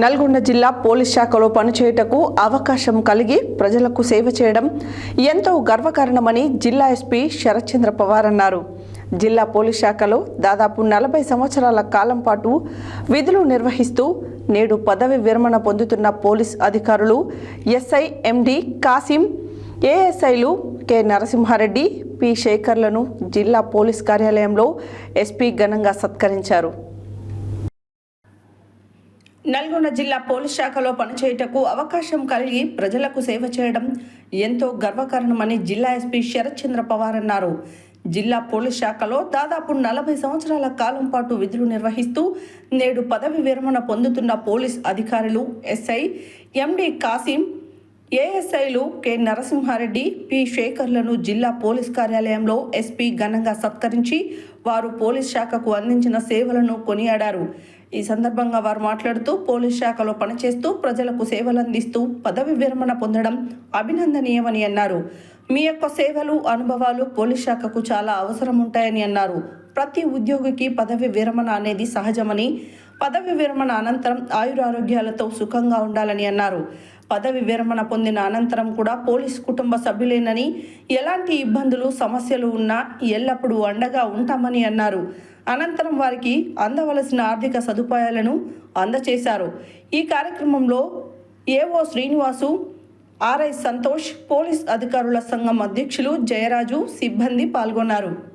నల్గొండ జిల్లా పోలీస్ శాఖలో పనిచేయుటకు అవకాశం కలిగి ప్రజలకు సేవ చేయడం ఎంతో గర్వకారణమని జిల్లా ఎస్పీ శరత్చంద్ర పవార్ అన్నారు. జిల్లా పోలీస్ శాఖలో దాదాపు 40 సంవత్సరాల కాలం పాటు విధులు నిర్వహిస్తూ నేడు పదవి విరమణ పొందుతున్న పోలీస్ అధికారులు ఎస్ఐ ఎండి కాసిం, ఏఎస్ఐలు కె నరసింహారెడ్డి, పి శేఖర్లను జిల్లా పోలీస్ కార్యాలయంలో ఎస్పీ ఘనంగా సత్కరించారు. నల్గొండ జిల్లా పోలీస్ శాఖలో పనిచేయుటకు అవకాశం కలిగి ప్రజలకు సేవ చేయడం ఎంతో గర్వకారణమని జిల్లా ఎస్పీ శరత్చంద్ర పవార్ అన్నారు. జిల్లా పోలీస్ శాఖలో దాదాపు 40 సంవత్సరాల కాలం పాటు విధులు నిర్వహిస్తూ నేడు పదవి విరమణ పొందుతున్న పోలీస్ అధికారులు ఎస్ఐ ఎండి కాసిం, ఏఎస్ఐలు కె నరసింహారెడ్డి, పి శేఖర్లను జిల్లా పోలీస్ కార్యాలయంలో ఎస్పీ ఘనంగా సత్కరించి వారు పోలీస్ శాఖకు అందించిన సేవలను కొనియాడారు. ఈ సందర్భంగా వారు మాట్లాడుతూ పోలీస్ శాఖలో పనిచేస్తూ ప్రజలకు సేవలందిస్తూ పదవి విరమణ పొందడం అభినందనీయమని అన్నారు. మీ యొక్క సేవలు, అనుభవాలు పోలీస్ శాఖకు చాలా అవసరం ఉంటాయని అన్నారు. ప్రతి ఉద్యోగికి పదవి విరమణ అనేది సహజమని, పదవి విరమణ అనంతరం ఆయురారోగ్యాలతో సుఖంగా ఉండాలని అన్నారు. పదవి విరమణ పొందిన అనంతరం కూడా పోలీస్ కుటుంబ సభ్యులేనని, ఎలాంటి ఇబ్బందులు, సమస్యలు ఉన్నా ఎల్లప్పుడూ అండగా ఉంటామని అన్నారు. అనంతరం వారికి అందవలసిన ఆర్థిక సదుపాయాలను అందచేశారు. ఈ కార్యక్రమంలో AO Srinivasu, RI Santosh, police అధికారుల సంఘం అధ్యక్షులు జయరాజు, సిబ్బంది పాల్గొన్నారు.